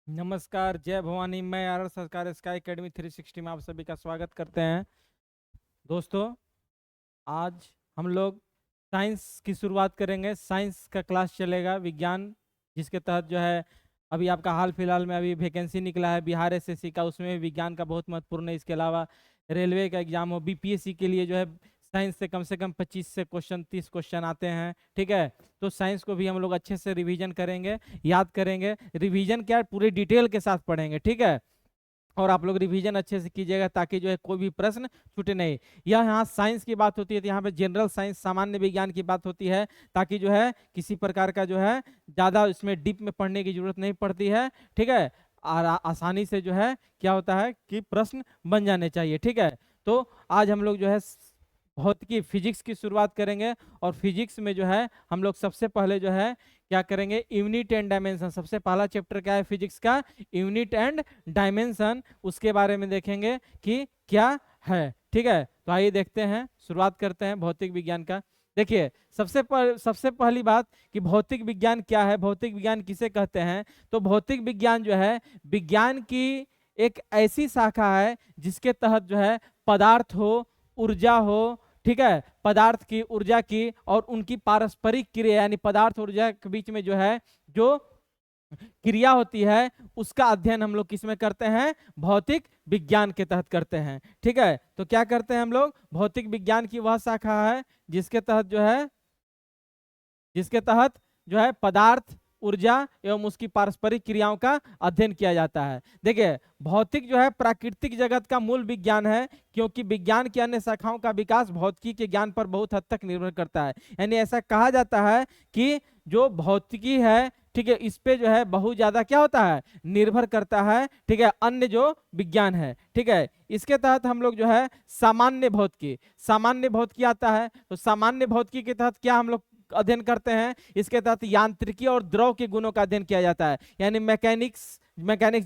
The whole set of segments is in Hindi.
नमस्कार, जय भवानी। मैं आर सरकार स्काई एकेडमी 360 में आप सभी का स्वागत करते हैं। दोस्तों, आज हम लोग साइंस की शुरुआत करेंगे। साइंस का क्लास चलेगा, विज्ञान, जिसके तहत जो है अभी आपका हाल फिलहाल में अभी वैकेंसी निकला है बिहार एसएससी का, उसमें भी विज्ञान का बहुत महत्वपूर्ण है। इसके अलावा रेलवे का एग्जाम हो, बीपीएससी के लिए जो है साइंस से कम 25 से क्वेश्चन 30 क्वेश्चन आते हैं। ठीक है, तो साइंस को भी हम लोग अच्छे से रिवीजन करेंगे, याद करेंगे। रिवीजन क्या है, पूरे डिटेल के साथ पढ़ेंगे। ठीक है, और आप लोग रिवीजन अच्छे से कीजिएगा ताकि जो है कोई भी प्रश्न छूटे नहीं। यह यहाँ साइंस की बात होती है तो यहाँ पे जनरल साइंस, सामान्य विज्ञान की बात होती है, ताकि जो है किसी प्रकार का जो है ज़्यादा इसमें डीप में पढ़ने की जरूरत नहीं पड़ती है। ठीक है, और आसानी से जो है क्या होता है कि प्रश्न बन जाने चाहिए। ठीक है, तो आज हम लोग जो है भौतिकी फिजिक्स की शुरुआत करेंगे। और फिजिक्स में जो है हम लोग सबसे पहले जो है क्या करेंगे, यूनिट एंड डायमेंशन। सबसे पहला चैप्टर क्या है फिजिक्स का, यूनिट एंड डायमेंशन। उसके बारे में देखेंगे कि क्या है। ठीक है, तो आइए देखते हैं, शुरुआत करते हैं भौतिक विज्ञान का। देखिए, सबसे पहली बात कि भौतिक विज्ञान क्या है, भौतिक विज्ञान किसे कहते हैं। तो भौतिक विज्ञान जो है विज्ञान की एक ऐसी शाखा है जिसके तहत जो है पदार्थ हो, ऊर्जा हो, ठीक है, पदार्थ की, ऊर्जा की और उनकी पारस्परिक क्रिया, यानी पदार्थ ऊर्जा के बीच में जो है जो क्रिया होती है उसका अध्ययन हम लोग किसमें करते हैं, भौतिक विज्ञान के तहत करते हैं। ठीक है, तो क्या करते हैं हम लोग, भौतिक विज्ञान की वह शाखा है जिसके तहत जो है पदार्थ, ऊर्जा एवं उसकी पारस्परिक क्रियाओं का अध्ययन किया जाता है। देखिए, भौतिक जो है प्राकृतिक जगत का मूल विज्ञान है, क्योंकि विज्ञान की अन्य शाखाओं का विकास भौतिकी के ज्ञान पर बहुत हद तक निर्भर करता है। यानी ऐसा कहा जाता है कि जो भौतिकी है, ठीक है, इस पे जो है बहुत ज्यादा क्या होता है, निर्भर करता है। ठीक है, अन्य जो विज्ञान है। ठीक है, इसके तहत हम लोग जो है सामान्य भौतिकी आता है। तो सामान्य भौतिकी के तहत क्या हम लोग अध्ययन करते हैं, इसके तहत यांत्रिकी और द्रव के गुणों का अध्ययन किया जाता है। यानी मैकेनिक्स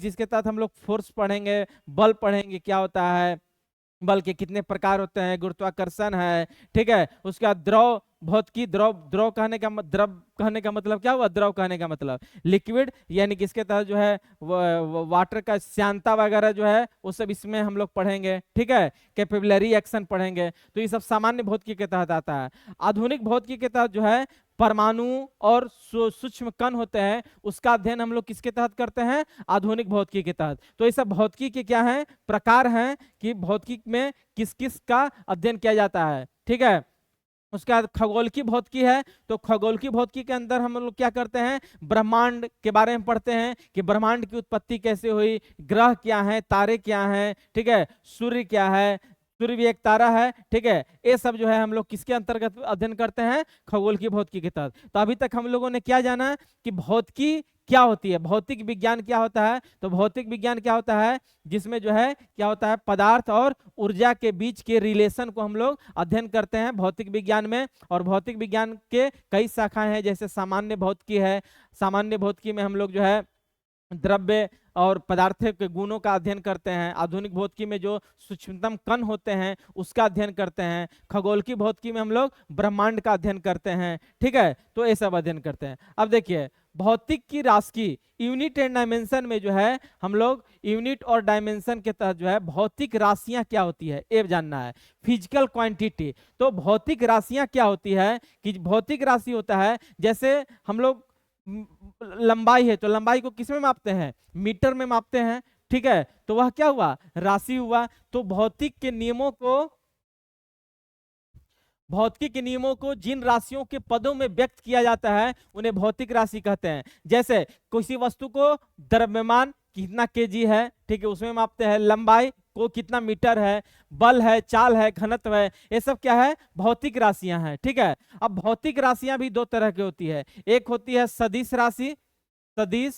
जिसके तहत हम लोग फोर्स पढ़ेंगे, बल पढ़ेंगे, क्या होता है बल के कितने प्रकार होते हैं, गुरुत्वाकर्षण है। ठीक है, उसके बाद द्रव भौतिकी, द्रव द्रव कहने का द्रव कहने का मतलब क्या हुआ, द्रव कहने का मतलब लिक्विड, यानी कि इसके तहत जो है वाटर का श्यानता वगैरह जो है वो सब इसमें हम लोग पढ़ेंगे। ठीक है, कैपिलरी एक्शन पढ़ेंगे। तो ये सब सामान्य भौतिकी के तहत आता है। आधुनिक भौतिकी के तहत जो है परमाणु और सूक्ष्म कण होते हैं, उसका अध्ययन हम लोग किसके तहत करते हैं, आधुनिक भौतिकी के तहत। तो ये सब भौतिकी के क्या है, प्रकार हैं कि भौतिकी में किस किस का अध्ययन किया जाता है। ठीक है, उसके बाद खगोल की भौतिकी है। तो खगोल की भौतिकी के अंदर हम लोग क्या करते हैं, ब्रह्मांड के बारे में पढ़ते हैं कि ब्रह्मांड की उत्पत्ति कैसे हुई, ग्रह क्या है, तारे क्या हैं, ठीक है, सूर्य क्या है, सूर्य भी एक तारा है। ठीक है, ये सब जो है हम लोग किसके अंतर्गत अध्ययन करते हैं, खगोल की भौतिकी के तहत। तो अभी तक हम लोगों ने क्या जाना कि भौतिकी क्या होती है, भौतिक विज्ञान क्या होता है। तो भौतिक विज्ञान क्या होता है, जिसमें जो है क्या होता है, पदार्थ और ऊर्जा के बीच के रिलेशन को हम लोग अध्ययन करते हैं भौतिक विज्ञान में। और भौतिक विज्ञान के कई शाखाएं हैं, जैसे सामान्य भौतिकी है। सामान्य भौतिकी में हम लोग जो है द्रव्य और पदार्थ के गुणों का अध्ययन करते हैं। आधुनिक भौतिकी में जो सूक्ष्मतम कण होते हैं उसका अध्ययन करते हैं। खगोल की भौतिकी में हम लोग ब्रह्मांड का अध्ययन करते हैं। ठीक है, तो ये सब अध्ययन करते हैं। अब देखिए, भौतिक की राशि यूनिट एंड डायमेंशन में जो है हम लोग यूनिट और डायमेंशन के तहत जो है भौतिक राशियां क्या होती है ये जानना है, फिजिकल क्वांटिटी। तो भौतिक राशियां क्या होती है, कि भौतिक राशि होता है जैसे हम लोग लंबाई है तो लंबाई को किस में मापते हैं, मीटर में मापते हैं। ठीक है, तो वह क्या हुआ, राशि हुआ। तो भौतिकी के नियमों को जिन राशियों के पदों में व्यक्त किया जाता है उन्हें भौतिक राशि कहते हैं। जैसे किसी वस्तु को द्रव्यमान कितना केजी है, ठीक है, उसमें मापते हैं। लंबाई को कितना मीटर है, बल है, चाल है, घनत्व है, ये सब क्या है, भौतिक राशियां हैं। ठीक है, अब भौतिक राशियां भी दो तरह की होती है। एक होती है सदिश राशि, सदिश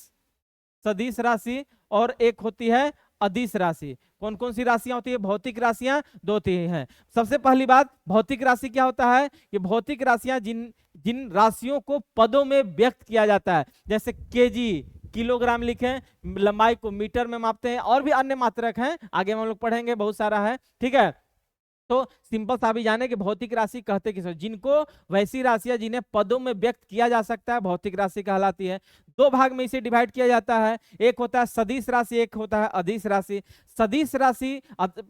सदिश राशि, और एक होती है अदिश राशि। कौन कौन सी राशियां होती है, भौतिक राशियां दो तीन हैं। सबसे पहली बात, भौतिक राशि क्या होता है, कि भौतिक राशियां जिन जिन राशियों को पदों में व्यक्त किया जाता है, जैसे केजी किलोग्राम लिखें, लंबाई को मीटर में मापते हैं, और भी अन्य मात्रक हैं, आगे हम लोग पढ़ेंगे, बहुत सारा है। ठीक है, तो सिंपल सा भी जाने कि भौतिक राशि कहते किसे, जिनको वैसी राशियां जिन्हें पदों में व्यक्त किया जा सकता है भौतिक राशि कहलाती है। दो भाग में इसे डिवाइड किया जाता है, एक होता है सदिश राशि, एक होता है अदिश राशि। सदिश राशि,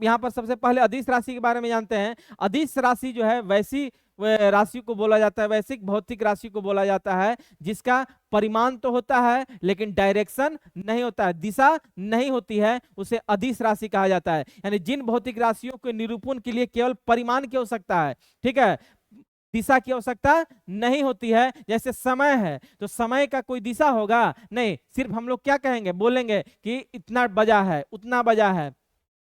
यहाँ पर सबसे पहले अदिश राशि के बारे में जानते हैं। अदिश राशि जो है वैसी राशि को बोला जाता है, वैश्विक भौतिक राशि को बोला जाता है जिसका परिमाण तो होता है लेकिन डायरेक्शन नहीं होता है, दिशा नहीं होती है, उसे अदिश राशि कहा जाता है। यानी जिन भौतिक राशियों के निरूपण के लिए केवल परिमाण की आवश्यकता है, ठीक है, दिशा की आवश्यकता नहीं होती है। जैसे समय है तो समय का कोई दिशा होगा नहीं, सिर्फ हम लोग क्या कहेंगे, बोलेंगे कि इतना बजा है, उतना बजा है,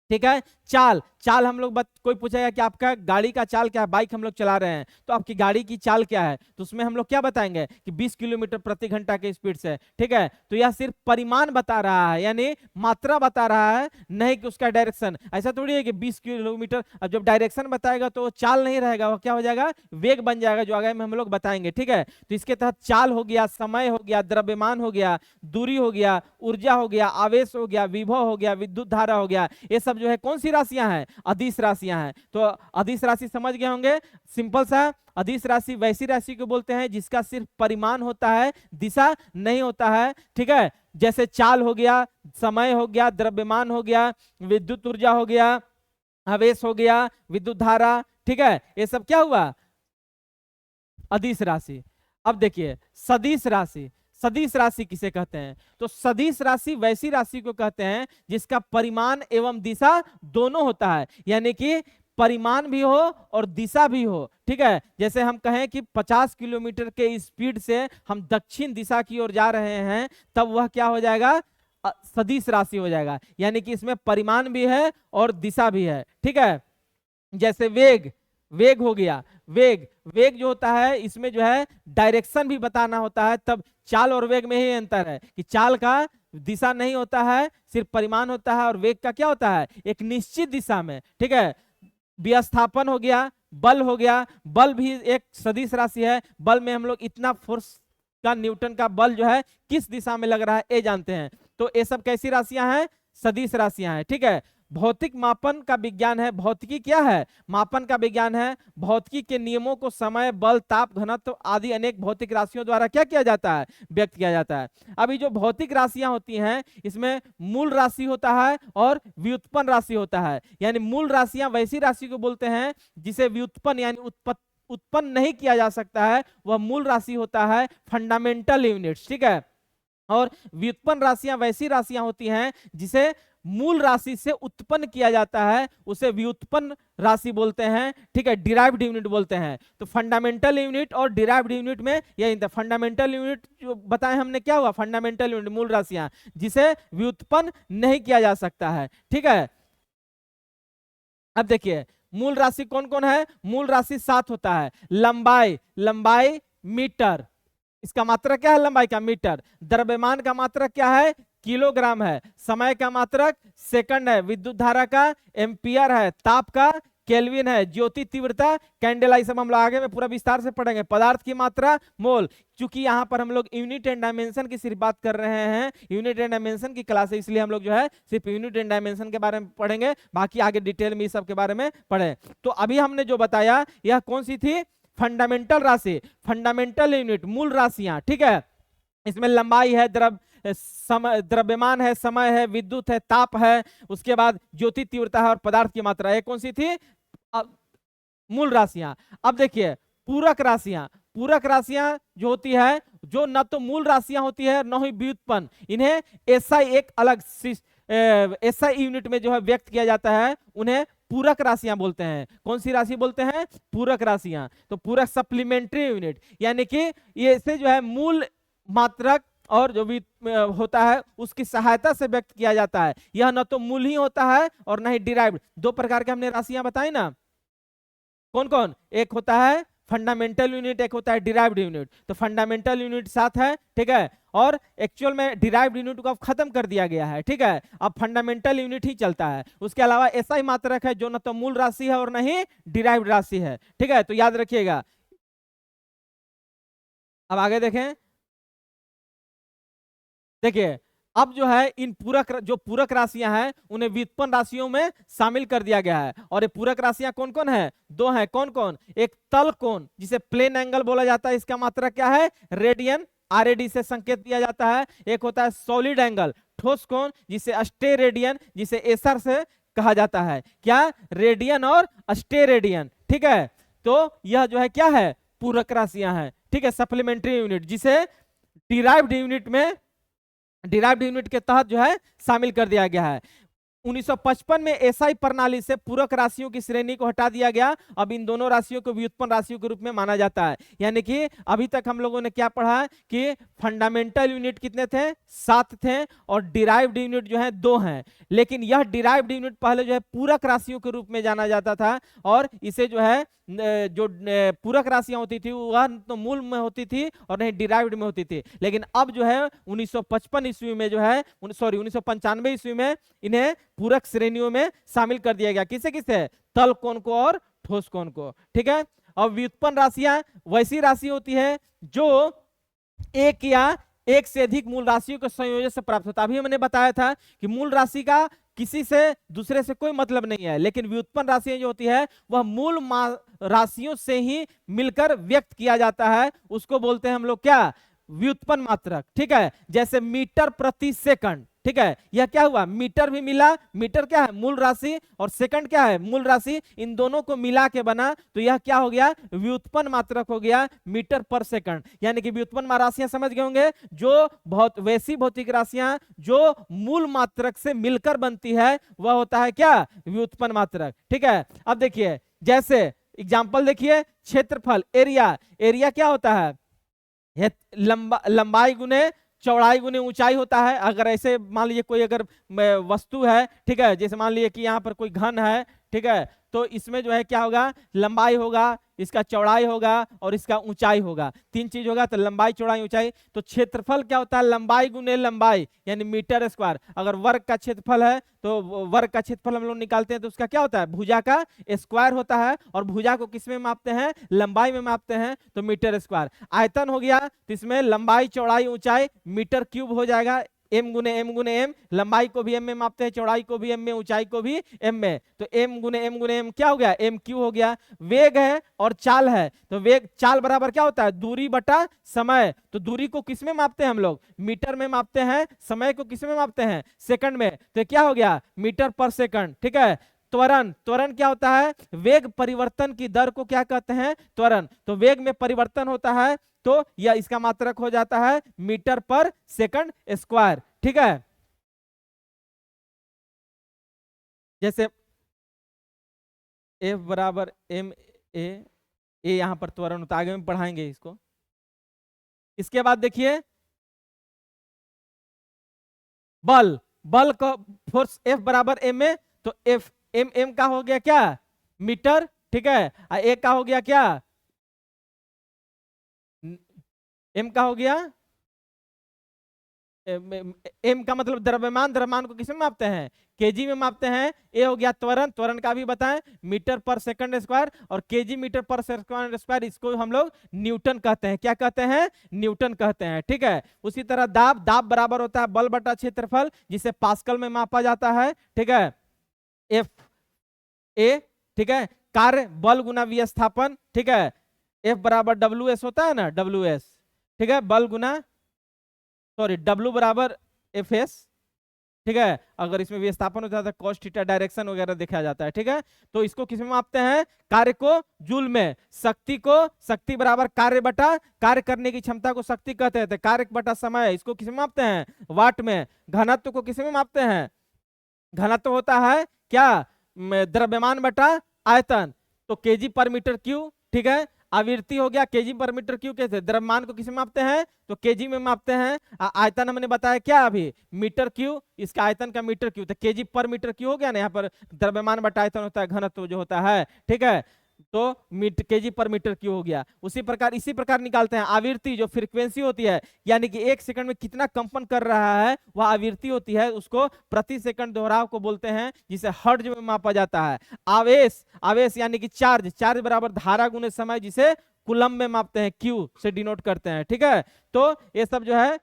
ठीक है। चाल, चाल हम लोग कोई पूछेगा कि आपका गाड़ी का चाल क्या है, बाइक हम लोग चला रहे हैं तो आपकी गाड़ी की चाल क्या है, तो उसमें हम लोग क्या बताएंगे कि 20 किलोमीटर प्रति घंटा के स्पीड से, ठीक है। तो यह सिर्फ परिमाण बता रहा है, यानी मात्रा बता रहा है, नहीं कि उसका डायरेक्शन। ऐसा थोड़ी है कि 20 किलोमीटर, अब जब डायरेक्शन बताएगा तो चाल नहीं रहेगा, वो क्या हो जाएगा, वेग बन जाएगा, जो आगे में हम लोग बताएंगे, ठीक है। तो इसके तहत चाल हो गया, समय हो गया, द्रव्यमान हो गया, दूरी हो गया, ऊर्जा हो गया, आवेश हो गया, विभव हो गया, विद्युत धारा हो गया, ये सब जो है कौन सी राशियां हैं, अदिश राशियां हैं। तो अदिश राशि समझ गए होंगे, सिंपल सा। अदिश राशि वैसी राशि को बोलते हैं जिसका सिर्फ परिमाण होता है, दिशा नहीं होता है, ठीक है। जैसे चाल हो गया, समय हो गया, द्रव्यमान हो गया, विद्युत ऊर्जा हो गया, आवेश हो गया, विद्युत धारा, ठीक है, ये सब क्या हुआ, अदिश राशि। अब देखिए सदिश राशि, सदिश राशि किसे कहते हैं, तो सदिश राशि वैसी राशि को कहते हैं जिसका परिमाण एवं दिशा दोनों होता है, यानी कि परिमाण भी हो और दिशा भी हो, ठीक है। जैसे हम कहें कि 50 किलोमीटर के स्पीड से हम दक्षिण दिशा की ओर जा रहे हैं, तब वह क्या हो जाएगा, सदिश राशि हो जाएगा, यानी कि इसमें परिमाण भी है और दिशा भी है, ठीक है। जैसे वेग, वेग हो गया, वेग, वेग जो होता है इसमें जो है डायरेक्शन भी बताना होता है, तब चाल और वेग में ही अंतर है कि चाल का दिशा नहीं होता है, सिर्फ परिमाण होता है, और वेग का क्या होता है, एक निश्चित दिशा में, ठीक है। विस्थापन हो गया, बल हो गया, बल भी एक सदिश राशि है, बल में हम लोग इतना फोर्स का, न्यूटन का बल जो है किस दिशा में लग रहा है ये जानते हैं। तो ये सब कैसी राशियां हैं, सदिश राशियां हैं, ठीक है। भौतिक मापन का विज्ञान है, भौतिकी क्या है, मापन का विज्ञान है। भौतिकी के नियमों को समय, बल, ताप, घनत्व आदि अनेक भौतिक राशियों द्वारा क्या किया जाता है, व्यक्त किया जाता है। अभी जो भौतिक राशियां होती हैं इसमें मूल राशि होता है और व्युत्पन्न राशि होता है। यानी मूल राशियां वैसी राशि को बोलते हैं जिसे व्युत्पन्न यानी उत्पन्न नहीं किया जा सकता है, वह मूल राशि होता है, फंडामेंटल यूनिट्स, ठीक है। और व्युत्पन्न राशियां वैसी राशियां होती हैं जिसे मूल राशि से उत्पन्न किया जाता है, उसे व्युत्पन्न राशि बोलते हैं, ठीक है, डिराइव्ड यूनिट बोलते हैं। तो फंडामेंटल यूनिट और डिराइव्ड यूनिट में यही अंतर। फंडामेंटल यूनिट जो बताएं हमने क्या हुआ, फंडामेंटल यूनिट मूल राशियां जिसे व्युत्पन्न नहीं किया जा सकता है, ठीक है। अब देखिए मूल राशि कौन कौन है, मूल राशि 7 होता है। लंबाई, लंबाई मीटर, इसका मात्रक क्या है, लंबाई का मीटर। द्रव्यमान का मात्रक क्या है, किलोग्राम है। समय का मात्रक सेकंड है। विद्युत धारा का एम्पियर है। ताप का केल्विन है। ज्योति तीव्रता कैंडेला, सब हम लोग आगे में पूरा विस्तार से पढ़ेंगे। पदार्थ की मात्रा मोल। चूंकि यहाँ पर हम लोग यूनिट एंड डायमेंशन की सिर्फ बात कर रहे हैं, यूनिट एंड डायमेंशन की क्लास है, इसलिए हम लोग जो है सिर्फ यूनिट एंड डायमेंशन के बारे में पढ़ेंगे, बाकी आगे डिटेल में इस सब के बारे में पढ़े। तो अभी हमने जो बताया यह कौन सी थी, फंडामेंटल राशि, फंडामेंटल यूनिट, मूल राशियां, ठीक है। इसमें लंबाई है, द्रव्यमान है, समय है, विद्युत है, ताप है, उसके बाद ज्योति तीव्रता है और पदार्थ की मात्रा। ये कौन सी थी, मूल राशियां। अब देखिए पूरक राशियां, पूरक राशियां जो होती है, जो न तो मूल राशियां होती है न ही व्युत्पन्न, इन्हें एसआई एक अलग एसआई यूनिट में जो है व्यक्त किया जाता है, उन्हें पूरक राशियां बोलते हैं। कौन सी राशि बोलते हैं, पूरक राशियां। तो पूरक सप्लीमेंट्री यूनिट, यानी कि ये से जो है मूल मात्रक और जो भी होता है उसकी सहायता से व्यक्त किया जाता है। यह न तो मूल ही होता है और न ही डिराइव्ड। दो प्रकार के हमने राशियां बताई ना, कौन कौन, एक होता है फंडामेंटल यूनिट, एक होता है डिराइव्ड यूनिट। तो फंडामेंटल यूनिट 7 है, ठीक है, और एक्चुअल में डिराइव्ड यूनिट को अब खत्म कर दिया गया है, ठीक है। अब फंडामेंटल यूनिट ही चलता है। उसके अलावा ऐसा ही मात्रक है जो न तो मूल राशि है और न ही डिराइव्ड राशि है, ठीक है। तो याद रखिएगा। अब आगे देखें, देखिए अब जो है इन जो पूरक राशियां हैं उन्हें व्युत्पन्न राशियों में शामिल कर दिया गया है। और ये पूरक राशियां कौन कौन है? दो हैं। कौन कौन? एक तल कोण जिसे प्लेन एंगल बोला जाता है, इसका मात्रक क्या है? रेडियन, आरएडी से संकेत दिया जाता है। एक होता है सॉलिड एंगल, ठोस कोण, जिसे स्टेरेडियन, जिसे एसर से कहा जाता है। क्या? रेडियन और स्टेरेडियन। ठीक है, तो यह जो है क्या है? पूरक राशियां हैं। ठीक है, सप्लीमेंट्री यूनिट जिसे डिराइव्ड यूनिट के तहत जो है शामिल कर दिया गया है। 1955 में एसआई प्रणाली से पूरक राशियों की श्रेणी को हटा दिया गया। अब इन दोनों राशियों को व्युत्पन्न राशियों के रूप में माना जाता है। यानी कि अभी तक हम लोगों ने क्या पढ़ा कि फंडामेंटल यूनिट कितने थे? 7 थे, और डिराइव्ड यूनिट जो है 2 हैं। लेकिन यह डिराइव्ड यूनिट पहले जो है पूरक राशियों के रूप में जाना जाता था, और इसे जो है जो पूरक राशियां होती थी वह तो मूल में होती थी और नहीं डिराइव्ड में होती थी। लेकिन अब जो है 1955 ईस्वी में जो है 1995 ईस्वी में इन्हें पूरक श्रेणियों में शामिल कर दिया गया। किसे किसे? तल कोण को और ठोस कोण को। ठीक है, अब व्युत्पन्न राशियां वैसी राशि होती है जो एक या एक से अधिक मूल राशियों के संयोजन से प्राप्त होता है। अभी मैंने बताया था कि मूल राशि का किसी से दूसरे से कोई मतलब नहीं है, लेकिन व्युत्पन्न राशियां जो होती है वह मूल राशियों से ही मिलकर व्यक्त किया जाता है। उसको बोलते हैं हम लोग क्या? व्युत्पन्न मात्रक। ठीक है, जैसे मीटर प्रति सेकंड। ठीक है, यह क्या हुआ? मीटर भी मिला, मीटर क्या है? मूल राशि, और सेकंड क्या है? मूल राशि। इन दोनों को मिला के बना तो यह क्या हो गया? व्युत्पन्न मात्रक हो गया, मीटर पर सेकंड। यानी कि व्युत्पन्न राशियां समझ गए होंगे, जो बहुत वैसी भौतिक राशियां जो मूल मात्रक से मिलकर बनती है वह होता है क्या? व्युत्पन्न मात्रक। ठीक है, अब देखिए जैसे एग्जाम्पल देखिए, क्षेत्रफल, एरिया। एरिया क्या होता है? लंबाई गुने चौड़ाई गुने ऊंचाई होता है। अगर ऐसे मान लीजिए कोई अगर वस्तु है, ठीक है, जैसे मान लीजिए कि यहाँ पर कोई घन है, ठीक है, तो इसमें जो है क्या होगा? लंबाई होगा, इसका चौड़ाई होगा और इसका ऊंचाई होगा। 3 चीज होगा, तो लंबाई, चौड़ाई, ऊंचाई। तो क्षेत्रफल क्या होता है? लंबाई गुने लंबाई, यानी मीटर स्क्वायर। अगर वर्ग का क्षेत्रफल है तो वर्ग का क्षेत्रफल हम लोग निकालते हैं तो उसका क्या होता है? भुजा का स्क्वायर होता है। और भुजा को किस में मापते हैं? लंबाई में मापते हैं, तो मीटर स्क्वायर। आयतन हो गया, तो इसमें लंबाई, चौड़ाई, ऊंचाई मीटर क्यूब हो जाएगा। एम गुने एम, लंबाई को भी एम में मापते हैं, चौड़ाई को भी एम में, ऊंचाई को भी एम में। तो एम गुने एम क्या हो गया? एम क्यू हो गया। वेग है और चाल है, तो वेग चाल बराबर क्या होता है? दूरी बटा समय। तो दूरी को किस में मापते हैं हम लोग? मीटर में मापते हैं। समय को किस में मापते हैं? सेकंड में। तो क्या हो गया? मीटर पर सेकंड। ठीक है, त्वरण, त्वरण क्या होता है? वेग परिवर्तन की दर को क्या कहते हैं? त्वरण। तो वेग में परिवर्तन होता है तो यह इसका मात्रक हो जाता है मीटर पर सेकंड स्क्वायर। ठीक है, जैसे F बराबर एम ए, यहां पर त्वरण होता है, आगे में पढ़ाएंगे इसको। इसके बाद देखिए बल, बल का फोर्स F बराबर एम ए, तो F एम का हो गया क्या? मीटर। ठीक है, ए का हो गया क्या? एम का हो गया एम का मतलब द्रव्यमान, द्रव्यमान को किसमें मापते हैं? केजी में मापते हैं। ए हो गया त्वरण, त्वरण का भी बताएं, मीटर पर सेकंड स्क्वायर, और केजी मीटर पर सेकंड स्क्वायर इसको हम लोग न्यूटन कहते हैं। क्या कहते हैं? न्यूटन कहते हैं। ठीक है, उसी तरह दाब, दाब बराबर होता है बल बटा क्षेत्रफल, जिसे पास्कल में मापा जाता है। ठीक है, एफ ए। ठीक है, कार्य बल गुना विस्थापन। ठीक है, एफ बराबर डब्ल्यू एस होता है ना, डब्ल्यू एस। ठीक है, बल गुना W बराबर एफ एस। ठीक है, अगर इसमें विस्थापन होता है तो cos थीटा डायरेक्शन वगैरह देखा जाता है। ठीक है, तो इसको किस में मापते हैं? कार्य को जूल में, शक्ति को, शक्ति बराबर कार्य बटा, कार्य करने की क्षमता को शक्ति कहते हैं, कार्य बटा समय, इसको किस में मापते हैं? वाट में। घनत्व को किस में मापते हैं? घनत्व होता है क्या? द्रव्यमान बटा आयतन, तो केजी पर मीटर क्यूब। ठीक है, आवृत्ति हो गया केजी पर मीटर क्यूब। कैसे? द्रव्यमान को किस में मापते हैं? तो केजी में मापते हैं। आयतन हमने बताया क्या अभी? मीटर क्यूब, इसका आयतन का मीटर क्यूब, तो केजी पर मीटर क्यूब हो गया ना। यहाँ पर द्रव्यमान बटा आयतन होता है, घनत्व जो होता है। ठीक है, तो केजी पर मीटर क्यूब हो गया। उसी प्रकार इसी प्रकार निकालते हैं आवृत्ति, जो फ्रीक्वेंसी होती है, यानी कि 1 सेकंड में कितना कंपन कर रहा है वह आवृत्ति होती है, उसको प्रति सेकंड दोहराव को बोलते हैं, जिसे हर्ट्ज में मापा जाता है। आवेश, आवेश यानी कि चार्ज, चार्ज बराबर धारा गुने समय, जिसे कूलम में मापते हैं, क्यू से डिनोट करते हैं। ठीक है, तो ये सब जो है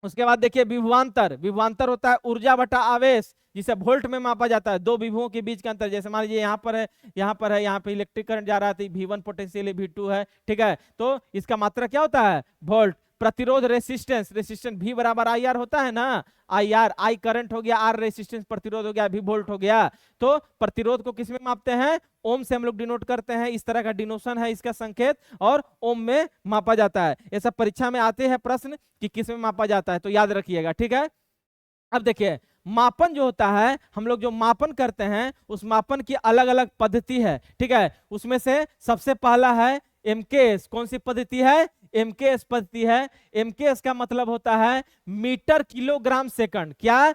उसके बाद देखिए विभवांतर, विभवांतर होता है ऊर्जा बटा आवेश, जिसे वोल्ट में मापा जाता है। दो विभवों के बीच का अंतर, जैसे मान लीजिए यहाँ पर है, यहाँ पर है, यहाँ पे इलेक्ट्रिक करंट जा रहा है, V1 पोटेंशियल V2 है, ठीक है। तो इसका मात्रा क्या होता है? वोल्ट। प्रतिरोध रेसिस्टेंस, रेसिस्टेंस V बराबर IR होता है ना, IR, I करंट हो गया, R रेसिस्टेंस प्रतिरोध हो गया, V वोल्ट हो गया। तो प्रतिरोध को किस में मापते हैं? ओम से हम लोग डिनोट करते हैं, इस तरह का डिनोशन है इसका संकेत, और ओम में मापा जाता है। ये सब परीक्षा में आते हैं प्रश्न कि किस में मापा जाता है, तो याद रखिएगा, ठीक है। अब देखिए मापन जो होता है, हम लोग जो मापन करते हैं उस मापन की अलग अलग पद्धति है, ठीक है। उसमें से सबसे पहला है एमकेएस। कौन सी पद्धति है? एमकेएस पद्धति है। एमकेएस का मतलब होता है मीटर किलोग्राम सेकंड। क्या?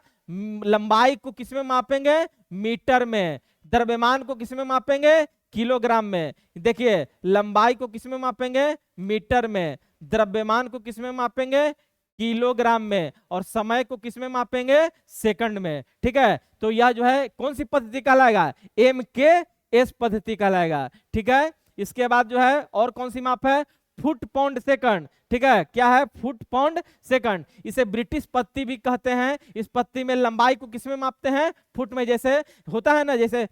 लंबाई को किस में मापेंगे? मीटर में। द्रव्यमान को किस में मापेंगे? किलोग्राम में। देखिए लंबाई को किस में मापेंगे? मीटर में। द्रव्यमान को किस में मापेंगे? किलोग्राम में। और समय को किस में मापेंगे? सेकंड में, ठीक है। तो यह जो है कौन सी पद्धति कहलाएगा? एमकेएस पद्धति कहलाएगा, ठीक है। इसके बाद जो है और कौन सी माप है? फुट पाउंड सेकंड, ठीक है। क्या है? Foot pound second. इसे ब्रिटिश पद्धति भी कहते हैं। इस पद्धति में लंबाई को किस में मापते हैं? फुट में। जैसे होता है ना, जैसे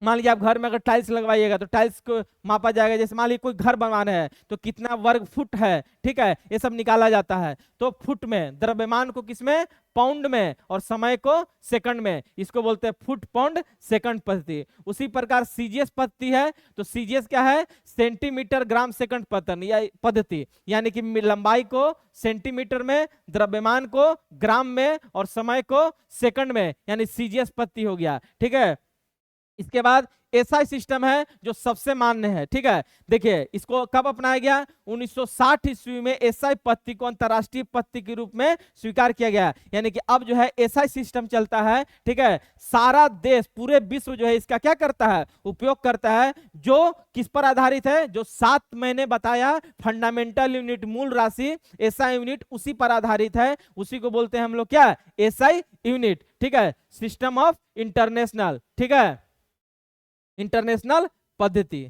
मान लीजिए आप घर में अगर टाइल्स लगवाइएगा तो टाइल्स को मापा जाएगा। जैसे मान लीजिए कोई घर बनवाना है तो कितना वर्ग फुट है, ठीक है, ये सब निकाला जाता है। तो फुट में। द्रव्यमान को किसमें? पाउंड में। और समय को सेकंड में। इसको बोलते हैं फुट पाउंड सेकंड पद्धति। उसी प्रकार सीजीएस पद्धति है। तो सीजीएस क्या है? सेंटीमीटर ग्राम सेकंड पद्धति, यानी कि लंबाई को सेंटीमीटर में, द्रव्यमान को ग्राम में, और समय को सेकंड में, यानी सीजीएस पद्धति हो गया, ठीक है। इसके बाद एसआई सिस्टम है जो सबसे मान्य है, ठीक है। देखिए इसको कब अपनाया गया? 1960 ईस्वी में एसआई पद्धति को अंतरराष्ट्रीय पद्धति के रूप में स्वीकार किया गया। यानी कि अब जो है एसआई सिस्टम चलता है, ठीक है। सारा देश, पूरे विश्व जो है इसका क्या करता है? उपयोग करता है। जो किस पर आधारित है? जो 7 मैंने बताया फंडामेंटल यूनिट, मूल राशि, एसआई यूनिट, उसी पर आधारित है। उसी को बोलते हैं हम लोग क्या? एसआई यूनिट, ठीक है। सिस्टम ऑफ इंटरनेशनल, ठीक है, इंटरनेशनल पद्धति।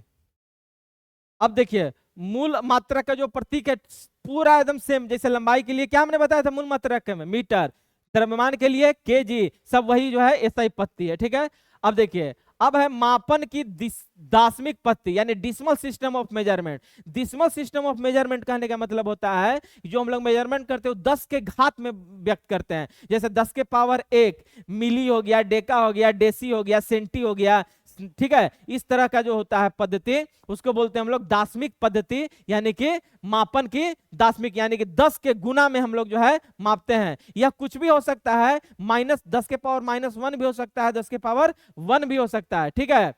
अब देखिए मूल मात्रा का जो प्रतीक है पूरा एकदम सेम। जैसे लंबाई के लिए क्या हमने बताया था? मूल मात्रा में मीटर। द्रव्यमान के लिए केजी। सब वही जो है एसआई पद्धति है, ठीक है। अब देखिए अब है मापन की दाशमिक पद्धति, यानी decimal system of measurement. Decimal system of measurement कहने का मतलब होता है जो हम लोग मेजरमेंट करते हो 10 के घात में व्यक्त करते हैं। जैसे 10 के पावर 1 मिली हो गया, डेका हो गया, डेसी हो गया, सेंटी हो गया, ठीक है। इस तरह का जो होता है पद्धति उसको बोलते हैं हम लोग दाशमिक पद्धति, यानी कि मापन की दाशमिक, यानी कि 10 के गुना में हम लोग जो है मापते हैं। यह कुछ भी हो सकता है, -10 के पावर -1 भी हो सकता है, 10 के पावर 1 भी हो सकता है, ठीक है।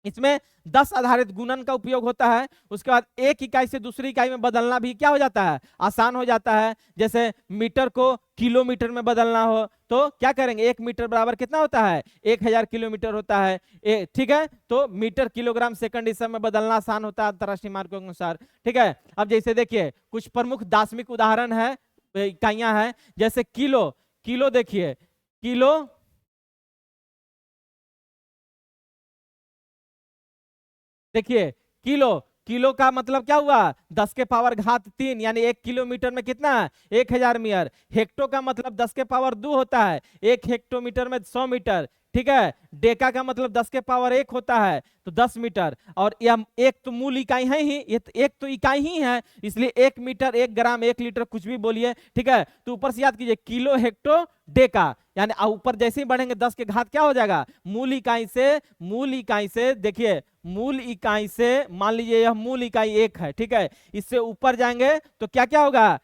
इसमें 10 आधारित गुणन का उपयोग होता है। उसके बाद एक इकाई से दूसरी इकाई में बदलना भी क्या हो जाता है? आसान हो जाता है। जैसे मीटर को किलोमीटर में बदलना हो तो क्या करेंगे? 1 मीटर बराबर कितना होता है? 1000 किलोमीटर होता है, ठीक है। तो मीटर किलोग्राम सेकंड इस सब में बदलना आसान होता है अंतरराष्ट्रीय मानकों के अनुसार, ठीक है। अब जैसे देखिए कुछ प्रमुख दाशमिक उदाहरण है, इकाइयां हैं। जैसे किलो, किलो देखिए, किलो, देखिए किलो, किलो का मतलब क्या हुआ? 10 के पावर घात 3, यानी 1 किलोमीटर में कितना है? 1000 मीटर। हेक्टो का मतलब 10 के पावर 2 होता है, 1 हेक्टोमीटर में 100 मीटर, ठीक है। डेका का मतलब 10 के पावर 1 होता है, तो 10 मीटर। और यह एक तो मूल इकाई है ही, ये एक तो इकाई ही है, इसलिए 1 मीटर, 1 ग्राम, 1 लीटर, कुछ भी बोलिए, ठीक है। तो ऊपर से याद कीजिए किलो, हेक्टो, डेका, यानी ऊपर जैसे ही बढ़ेंगे 10 के घात क्या हो जाएगा? मूल इकाई से, मूल इकाई से, देखिए मूल इकाई से, मान लीजिए यह मूल इकाई 1 है, ठीक है। इससे ऊपर जाएंगे तो क्या क्या होगा?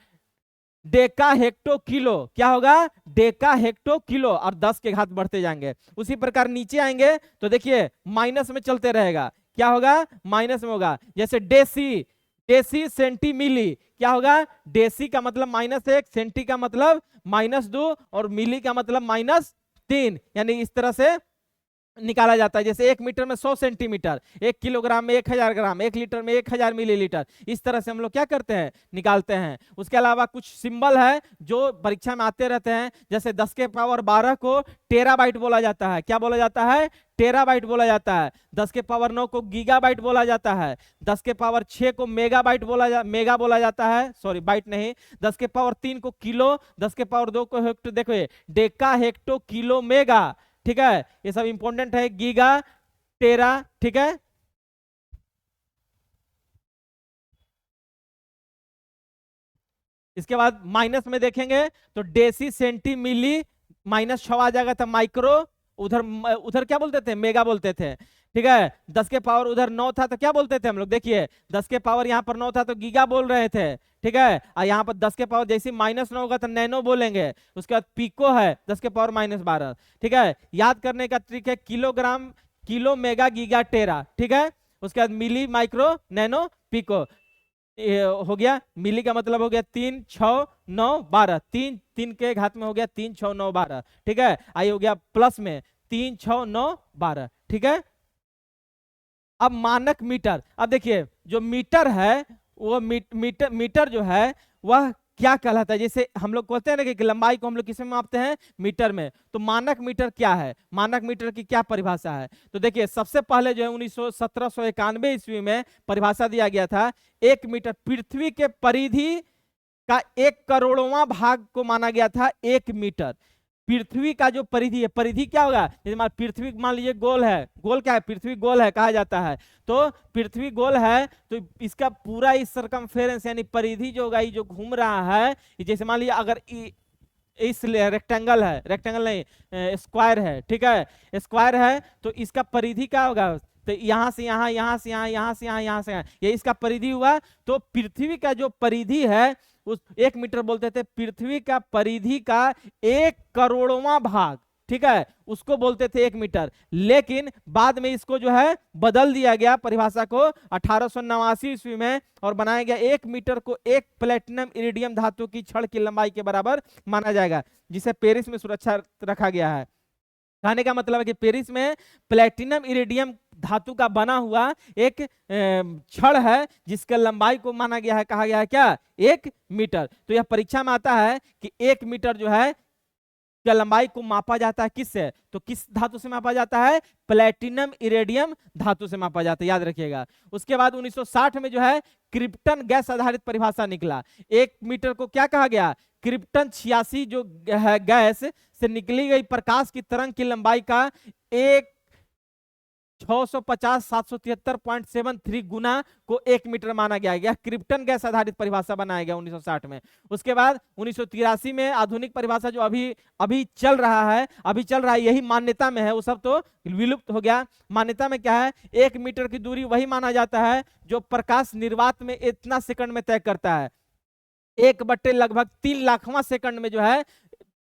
डेका हेक्टो किलो, क्या होगा? डेका हेक्टो किलो, और 10 के घात बढ़ते जाएंगे। उसी प्रकार नीचे आएंगे तो देखिए माइनस में चलते रहेगा, क्या होगा? माइनस में होगा। जैसे डेसी, डेसी सेंटी मिली, क्या होगा? डेसी का मतलब -1, सेंटी का मतलब -2, और मिली का मतलब -3, यानी इस तरह से निकाला जाता है। जैसे 1 मीटर में 100 सेंटीमीटर, 1 किलोग्राम में 1000 ग्राम, 1 लीटर में 1000 मिलीलीटर, इस तरह से हम लोग क्या करते हैं, निकालते हैं। उसके अलावा कुछ सिंबल है जो परीक्षा में आते रहते हैं, जैसे 10 के पावर 12 को टेराबाइट बोला जाता है। क्या बोला जाता है, टेराबाइट बोला जाता है। 10 के पावर 9 को गीगाबाइट बोला जाता है। 10 के पावर 6 को मेगाबाइट मेगा बोला जाता है, सॉरी बाइट नहीं। 10 के पावर 3 को किलो, 10 के पावर 2 को हेक्टो, देखो ये डेका हेक्टो किलो मेगा, ठीक है, ये सब इंपॉर्टेंट है। गीगा, टेरा, ठीक है। इसके बाद माइनस में देखेंगे तो डेसी सेंटी मिली, माइनस 6 आ जाएगा तो माइक्रो, उधर उधर क्या बोलते थे, मेगा बोलते थे, ठीक है। 10 के पावर उधर 9 था तो क्या बोलते थे हम लोग, देखिए 10 के पावर यहाँ पर 9 था तो गीगा बोल रहे थे, ठीक है। और यहाँ पर 10 के पावर जैसे -9 होगा तो नैनो बोलेंगे। उसके बाद पिको है 10 के पावर -12, ठीक है। याद करने का ट्रिक है किलोग्राम, किलो, मेगा, गीगा, टेरा, ठीक है। उसके बाद मिली, माइक्रो, नैनो, पिको, ये हो गया। मिली का मतलब हो गया 3 6 9 12, 3 3 के घात में हो गया 3 6 9 12, ठीक है। आई हो गया प्लस में 3 6 9 12, ठीक है। अब मानक मीटर, अब देखिए जो मीटर है वो मीटर जो है वह क्या कहलाता है। जैसे हम लोग कहते हैं ना कि लंबाई को हम लोग किसमें मापते हैं, मीटर में। तो मानक मीटर क्या है, मानक मीटर की क्या परिभाषा है। तो देखिए सबसे पहले जो है 1791 ईस्वी में परिभाषा दिया गया था। 1 मीटर पृथ्वी के परिधि का 1 करोड़वां भाग को माना गया था 1 मीटर। पृथ्वी का जो परिधि है, परिधि क्या होगा, जैसे पृथ्वी मान लीजिए गोल है, गोल क्या है, पृथ्वी गोल है कहा जाता है। तो पृथ्वी गोल है तो इसका पूरा इस सरकमफेरेंस यानी परिधि जो होगा, ये जो घूम रहा है, जैसे मान लीजिए अगर इस रेक्टेंगल है, रेक्टेंगल नहीं स्क्वायर है, ठीक है, स्क्वायर है तो इसका परिधि क्या होगा, तो यहां से यहां, यहां से यहां, यहां से यहां, यहां से यहां, ये इसका परिधि हुआ। तो पृथ्वी का जो परिधि है उस 1 मीटर बोलते थे, पृथ्वी का परिधि का 1 करोड़वां भाग, ठीक है, उसको बोलते थे 1 मीटर। लेकिन बाद में इसको जो है बदल दिया गया परिभाषा को 1889 ईस्वी में, और बनाया गया 1 मीटर को 1 प्लेटिनम इरिडियम धातु की छड़ की लंबाई के बराबर माना जाएगा, जिसे पेरिस में सुरक्षा रखा गया है। कहने का मतलब है कि पेरिस में प्लेटिनम इरिडियम धातु का बना हुआ एक छड़ है जिसके लंबाई को माना गया है, कहा गया है क्या, 1 मीटर। तो यह परीक्षा में आता है कि 1 मीटर जो है क्या लंबाई को मापा जाता है किससे, तो किस धातु से मापा जाता है, प्लेटिनम इरेडियम धातु से मापा जाता है, याद रखिएगा। उसके बाद 1960 में जो है क्रिप्टन गैस आधारित परिभाषा निकला। 1 मीटर को क्या कहा गया, क्रिप्टन 86 जो है गैस से निकली गई प्रकाश की तरंग की लंबाई का 650 गुना को 1 मीटर माना गया। क्रिप्टन गैस आधारित परिभाषा बनाया गया 1960 में। उसके बाद 1983 में आधुनिक परिभाषा जो अभी चल रहा है, यही मान्यता में है, वो सब तो विलुप्त हो गया। मान्यता में क्या है, 1 मीटर की दूरी वही माना जाता है जो प्रकाश निर्वात में इतना सेकंड में तय करता है। 1/, लगभग 3 लाखवां सेकंड में जो है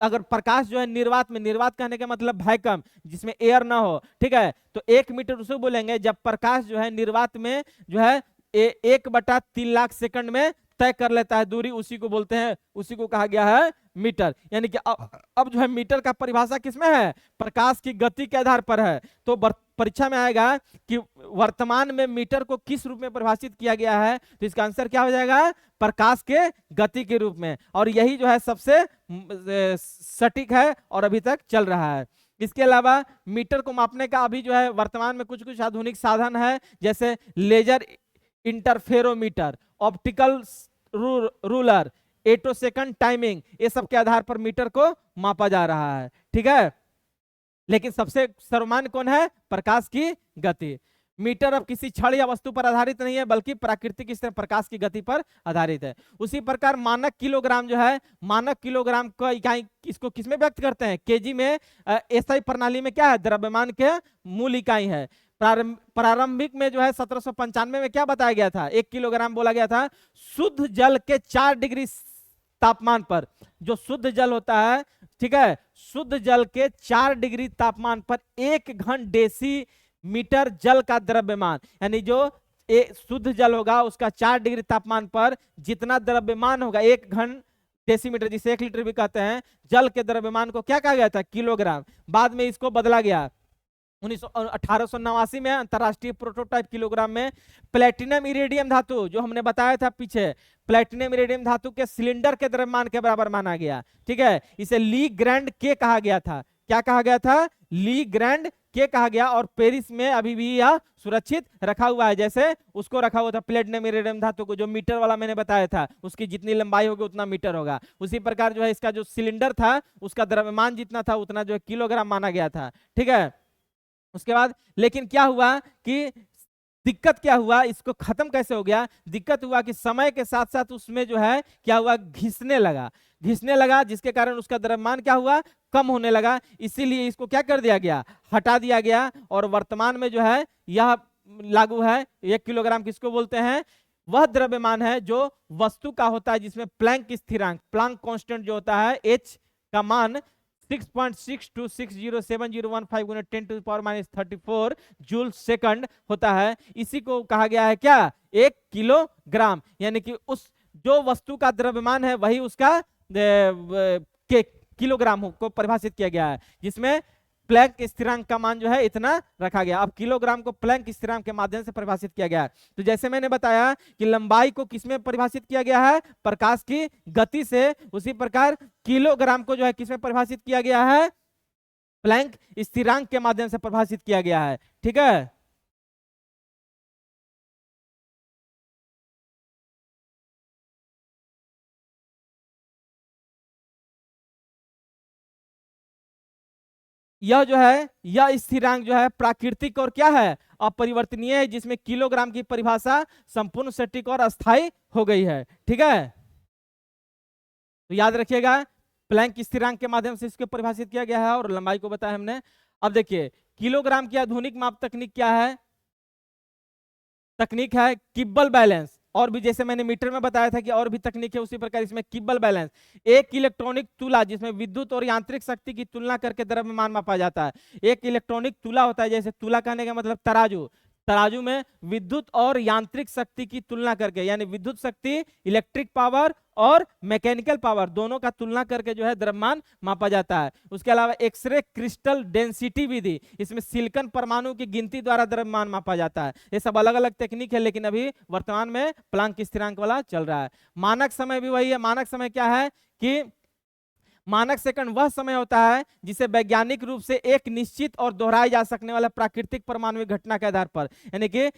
अगर प्रकाश जो है निर्वात में, निर्वात कहने का मतलब वैक्यूम जिसमें एयर ना हो, ठीक है, तो 1 मीटर उसे बोलेंगे जब प्रकाश जो है निर्वात में जो है 1/3 लाख सेकंड में तय कर लेता है दूरी, उसी को बोलते हैं, उसी को कहा गया है मीटर। यानी कि अब जो है मीटर का परिभाषा किसमें है, प्रकाश की गति के आधार पर है। तो परीक्षा में आएगा कि वर्तमान में मीटर को किस रूप में परिभाषित किया गया है, तो इसका आंसर क्या हो जाएगा, प्रकाश के गति के रूप में। और यही जो है सबसे सटीक है और अभी तक चल रहा है। इसके अलावा मीटर को मापने का अभी जो है वर्तमान में कुछ कुछ आधुनिक साधन है, जैसे laser interferometer, optical ruler, attosecond timing, ये सब के आधार पर मीटर को मापा जा रहा है, ठीक है। लेकिन सबसे सर्वमान्य कौन है, प्रकाश की गति। मीटर अब किसी क्षण या वस्तु पर आधारित नहीं है, बल्कि प्राकृतिक स्तर प्रकाश की गति पर आधारित है। उसी प्रकार मानक किलोग्राम जो है, मानक किलोग्राम का इकाई इसको किसमें व्यक्त करते हैं, केजी में। एसआई प्रणाली में क्या है, द्रव्यमान के मूल इकाई है। प्रारंभिक में जो है 1795 में क्या बताया गया था, 1 किलोग्राम बोला गया था। शुद्ध जल के 4 डिग्री तापमान पर, जो शुद्ध जल होता है, ठीक है, शुद्ध जल के 4 डिग्री तापमान पर 1 घन डेसी मीटर जल का द्रव्यमान, यानी जो शुद्ध जल होगा उसका 4 डिग्री तापमान पर जितना द्रव्यमान होगा 1 घन डेसीमीटर, जिसे 1 लीटर भी कहते हैं, जल के द्रव्यमान को क्या कहा गया था, किलोग्राम। बाद में इसको बदला गया, 1889 में अंतरराष्ट्रीय प्रोटोटाइप किलोग्राम में प्लेटिनम इरेडियम धातु जो हमने बताया था पीछे, प्लेटिनम इरेडियम धातु के सिलेंडर के द्रव्यमान के बराबर माना गया। ठीक है, इसे ली ग्रैंड के कहा गया था। क्या कहा गया था? ली ग्रैंड के कहा गया। और पेरिस में अभी भी यह सुरक्षित रखा हुआ है, जैसे उसको रखा हुआ था प्लेटिनम इरेडियम धातु को, जो मीटर वाला मैंने बताया था, उसकी जितनी लंबाई होगी उतना मीटर होगा। उसी प्रकार जो है इसका जो सिलेंडर था उसका द्रव्यमान जितना था उतना जो है किलोग्राम माना गया था। ठीक है, उसके बाद लेकिन क्या हुआ कि दिक्कत क्या हुआ, इसको खत्म कैसे हो गया? दिक्कत हुआ कि समय के साथ साथ उसमें जो है क्या हुआ, घिसने लगा, जिसके कारण उसका द्रव्यमान क्या हुआ, कम होने लगा। इसीलिए इसको क्या कर दिया गया, हटा दिया गया। और वर्तमान में जो है यह लागू है। 1 किलोग्राम किसको बोलते हैं? वह द्रव्यमान है जो वस्तु का होता है जिसमें प्लैंक स्थिरांक, प्लैंक कांस्टेंट जो होता है h का मान 6.62607015 गुना 10⁻34 जूल सेकंड होता है। इसी को कहा गया है क्या, 1 किलोग्राम। यानी कि उस जो वस्तु का द्रव्यमान है वही उसका किलोग्राम को परिभाषित किया गया है, जिसमें प्लैंक स्थिरांक का मान जो है इतना रखा गया। अब किलोग्राम को प्लैंक स्थिरांक के माध्यम से परिभाषित किया गया है। तो जैसे मैंने बताया कि लंबाई को किसमें परिभाषित किया गया है, प्रकाश की गति से, उसी प्रकार किलोग्राम को जो है किसमें परिभाषित किया गया है, प्लैंक स्थिरांक के माध्यम से परिभाषित किया गया है। ठीक है, यह जो है यह स्थिरांक जो है प्राकृतिक और क्या है, अपरिवर्तनीय है, जिसमें किलोग्राम की परिभाषा संपूर्ण सटीक और अस्थायी हो गई है। ठीक है, तो याद रखिएगा प्लैंक स्थिरांक के माध्यम से इसको परिभाषित किया गया है और लंबाई को बताया हमने। अब देखिए किलोग्राम की आधुनिक माप तकनीक क्या है, तकनीक है किब्बल बैलेंस। और भी जैसे मैंने मीटर में बताया था कि और भी तकनीक है, उसी प्रकार इसमें किब्बल बैलेंस, एक इलेक्ट्रॉनिक तुला जिसमें विद्युत और यांत्रिक शक्ति की तुलना करके द्रव्यमान मापा जाता है। एक इलेक्ट्रॉनिक तुला होता है, जैसे तुला कहने का मतलब तराजू, तराजू में विद्युत और यांत्रिक शक्ति की तुलना करके, यानी विद्युत शक्ति, इलेक्ट्रिक पावर और मैकेनिकल पावर दोनों का तुलना करके जो है द्रव्यमान मापा जाता है। उसके अलावा एक्सरे क्रिस्टल डेंसिटी विधि, इसमें सिलिकॉन परमाणु की गिनती द्वारा द्रव्यमान मापा जाता है। ये सब अलग अलग टेक्निक है, लेकिन अभी वर्तमान में प्लांक स्थिरांक वाला चल रहा है। मानक समय भी वही है। मानक समय क्या है कि मानक सेकंड वह समय होता है जिसे वैज्ञानिक रूप से एक निश्चित और दोहराई जा सकने वाला प्राकृतिक परमाणु घटना के आधार पर, यानी कि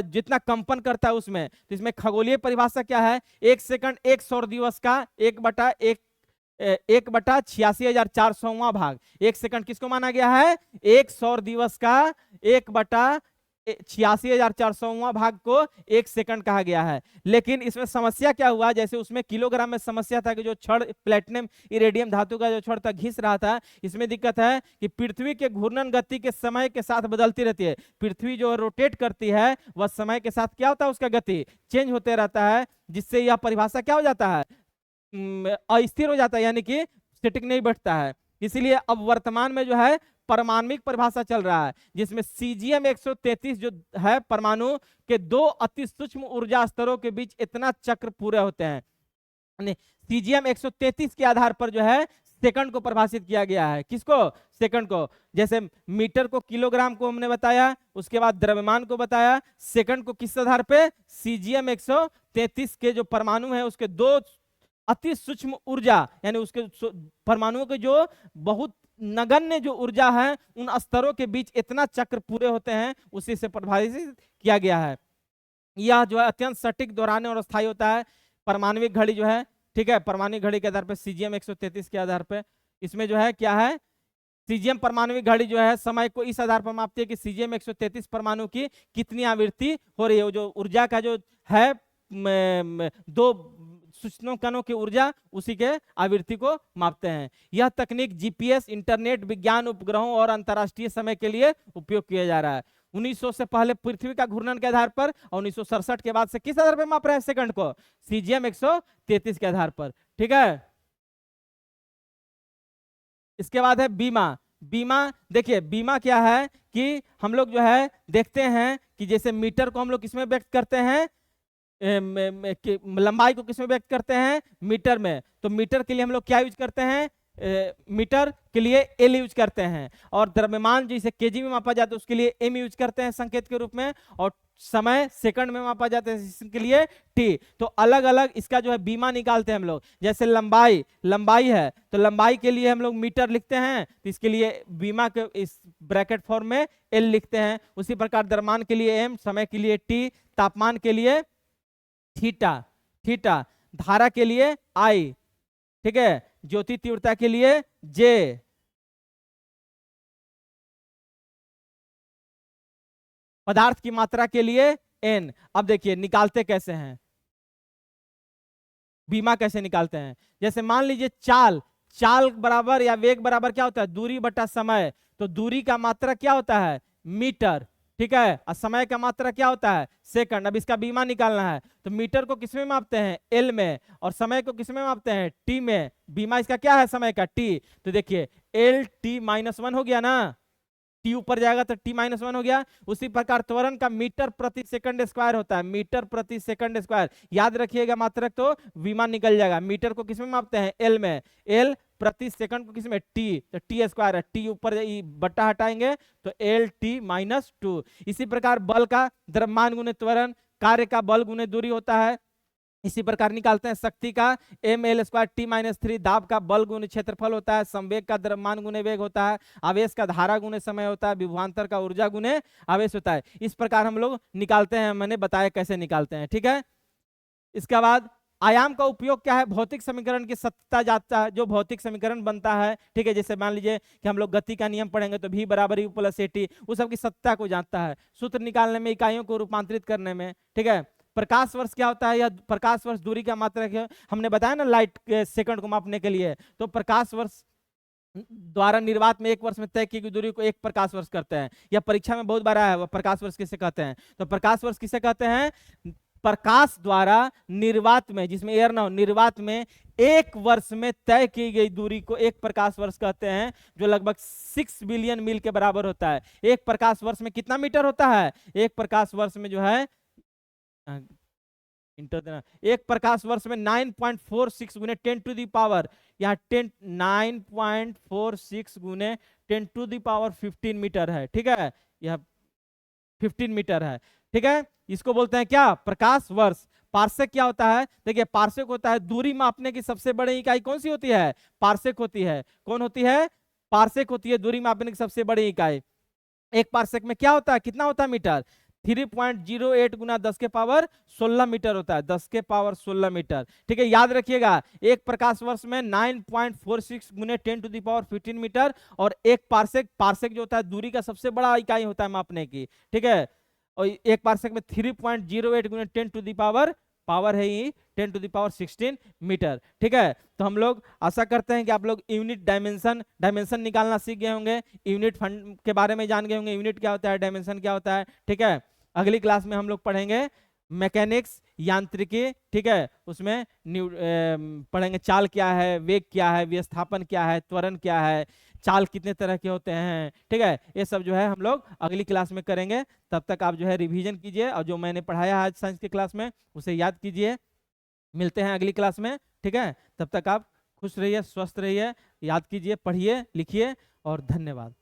जितना कंपन करता है उसमें, तो इसमें खगोलीय परिभाषा क्या है, 1 सेकंड 1 सौर दिवस का 1/86,400वां भाग। 1 सेकंड किसको माना गया है, 1 सौर दिवस का 1/86,400वां भाग को 1 सेकंड कहा गया है। लेकिन इसमें समस्या क्या हुआ, जैसे उसमें किलोग्राम में समस्या था कि जो छड़ प्लेटिनम इरेडियम धातु का जो छड़ था घिस रहा था। इसमें दिक्कत है कि पृथ्वी के घूर्णन गति के समय के साथ बदलती रहती है। पृथ्वी जो रोटेट करती है वह समय के साथ क्या होता है, उसका गति चेंज होते रहता है, जिससे यह परिभाषा क्या हो जाता है, अस्थिर हो जाता है, यानी कि स्टैटिक नहीं बैठता है। इसीलिए अब वर्तमान में जो है परमाणुिक परिभाषा चल रहा है, जिसमें सीजियम 133 जो है परमाणु के 2 अति सूक्ष्म ऊर्जा स्तरों के बीच इतना चक्र पूरे होते हैं। सीजियम 133 के आधार पर जो है सेकंड को परिभाषित किया गया है। किसको, सेकंड को। जैसे मीटर को किलोग्राम को हमने बताया, उसके बाद द्रव्यमान को बताया, सेकंड को किस आधार पे, सीजियम 133 के जो परमाणु है उसके 2 अति सूक्ष्म ऊर्जा, यानी उसके परमाणुओं के जो बहुत नगण्य जो ऊर्जा है उन स्तरों के बीच इतना चक्र पूरे होते हैं, उसी से परिभाषित किया गया है। यह जो है अत्यंत सटीक, दोहराने और स्थायी होता है। परमाणविक घड़ी जो है, ठीक है, परमाणविक घड़ी के आधार पर सीजियम 133 के आधार पर इसमें जो है क्या है, सीजियम परमाणुविक घड़ी जो है समय को इस आधार पर मापती है कि सीजियम 133 परमाणु की कितनी आवृत्ति हो रही है। जो ऊर्जा का जो है 2 सूचना कणों की ऊर्जा, उसी के आवृत्ति को मापते हैं। यह तकनीक जीपीएस, इंटरनेट, विज्ञान उपग्रहों और अंतरराष्ट्रीय समय के लिए उपयोग किया जा रहा है। 1900 से पहले पृथ्वी का घूर्णन के आधार पर और 1967 के बाद से किस आधार पर माप रहे हैं सेकंड को, सीजियम 133 के आधार पर। ठीक है, इसके बाद है बीमा। बीमा देखिए, बीमा क्या है कि हम लोग जो है देखते हैं कि जैसे मीटर को हम लोग किसमें व्यक्त करते हैं, लंबाई को किसमें व्यक्त करते हैं, मीटर में। तो मीटर के लिए हम लोग क्या यूज करते हैं, मीटर के लिए एल यूज करते हैं, और द्रव्यमान जिसे केजी में मापा जाता है उसके लिए एम यूज करते हैं संकेत के रूप में, और समय सेकंड में मापा जाता है इसके लिए टी। तो अलग अलग इसका जो है बीमा निकालते हैं हम लोग। जैसे लंबाई लंबाई है तो लंबाई के लिए हम लोग मीटर लिखते हैं, तो इसके लिए बीमा के इस ब्रैकेट फॉर्म में एल लिखते हैं। उसी प्रकार द्रव्यमान के लिए एम, समय के लिए टी, तापमान के लिए थीटा थीटा, धारा के लिए आई, ठीक है, ज्योति तीव्रता के लिए जे, पदार्थ की मात्रा के लिए एन। अब देखिए निकालते कैसे हैं, बीमा कैसे निकालते हैं। जैसे मान लीजिए चाल, चाल बराबर या वेग बराबर क्या होता है, दूरी बटा समय। तो दूरी का मात्रा क्या होता है, मीटर, ठीक है, और समय का मात्रा क्या होता है, सेकंड। अब इसका बीमा निकालना है तो मीटर को किस में मापते हैं, एल में, और समय को किस में मापते हैं, टी में। बीमा इसका क्या है, समय का टी। तो देखिए एल टी -1 हो गया ना, टी ऊपर जाएगा तो टी -1 हो गया। उसी प्रकार त्वरण का मीटर प्रति सेकंड स्क्वायर होता है, मीटर प्रति सेकंड स्क्वायर। याद रखिएगा मात्रक, तो विमान निकल जाएगा। मीटर को किसमें मापते हैं, एल में, एल प्रति सेकंड को किसमें, टी, तो टी स्क्वायर है, टी ऊपर बट्टा हटाएंगे तो एल टी -2। इसी प्रकार बल का द्रव्यमान गुने त्वरण, कार्य का बल गुने दूरी होता है। इसी प्रकार निकालते हैं शक्ति का ml² t-3, दाब का बल गुने क्षेत्रफल होता है, संवेग का द्रव्यमान गुने वेग होता है, आवेश का धारा गुने समय होता है, विभवांतर का ऊर्जा गुने आवेश होता है। इस प्रकार हम लोग निकालते हैं, मैंने बताया कैसे निकालते हैं, ठीक है। इसके बाद आयाम का उपयोग क्या है, भौतिक समीकरण की सत्यता जाता है, जो भौतिक समीकरण बनता है, ठीक है। जैसे मान लीजिए कि हम लोग गति का नियम पढ़ेंगे तो v बराबर u + at, उस सब की सत्यता को जानता है, सूत्र निकालने में, इकाइयों को रूपांतरित करने में, ठीक है। प्रकाश वर्ष क्या होता है, या प्रकाश वर्ष दूरी का मात्रक है, हमने बताया ना लाइट के सेकंड को मापने के लिए। तो प्रकाश वर्ष द्वारा निर्वात में 1 वर्ष में तय की गई दूरी को 1 प्रकाश वर्ष करते हैं, या परीक्षा में बहुत बार आया है, वह प्रकाश वर्ष किसे कहते हैं। तो प्रकाश वर्ष किसे कहते हैं, प्रकाश द्वारा निर्वात में, जिसमें एयर ना हो, निर्वात में 1 वर्ष में तय की गई दूरी को 1 प्रकाश वर्ष कहते हैं, जो लगभग 6 बिलियन मील के बराबर होता है। 1 प्रकाश वर्ष में कितना मीटर होता है, 1 प्रकाश वर्ष में जो है इंटर देना, 1 प्रकाश वर्ष में 9.46 गुने 10⁻, यहाँ 9.46 गुने 10⁻15 मीटर है, ठीक है, यह 15 मीटर है, ठीक है। इसको बोलते हैं क्या, प्रकाश वर्ष। पार्सेक क्या होता है, देखिए पार्सेक होता है दूरी मापने की सबसे बड़ी इकाई कौन सी होती है, पार्सेक होती है। कौन होती है, पार्सेक होती है दूरी मापने की सबसे बड़ी इकाई। 1 पार्सेक में क्या होता है, कितना होता है मीटर, 3.08 गुना 10⁻16 मीटर होता है, 10⁻16 मीटर, ठीक है। याद रखिएगा 1 प्रकाश वर्ष में 9.46 गुने 10⁻15 मीटर, और 1 पार्सेक, पार्सेक जो होता है दूरी का सबसे बड़ा इकाई होता है मापने की, ठीक है। और 1 पार्सेक में 3.08 गुने 10⁻, पावर है ही 10⁻16 मीटर, ठीक है। तो हम लोग आशा करते हैं कि आप लोग यूनिट डायमेंशन निकालना सीख गए होंगे, यूनिट फंड के बारे में जान गए होंगे, यूनिट क्या होता है, डायमेंशन क्या होता है, ठीक है। अगली क्लास में हम लोग पढ़ेंगे मैकेनिक्स, यांत्रिकी, ठीक है, उसमें पढ़ेंगे चाल क्या है, वेग क्या है, विस्थापन क्या है, त्वरण क्या है, चाल कितने तरह के होते हैं, ठीक है। ये सब जो है हम लोग अगली क्लास में करेंगे। तब तक आप जो है रिवीजन कीजिए, और जो मैंने पढ़ाया आज साइंस की क्लास में उसे याद कीजिए। मिलते हैं अगली क्लास में, ठीक है। तब तक आप खुश रहिए, स्वस्थ रहिए, याद कीजिए, पढ़िए, लिखिए, और धन्यवाद।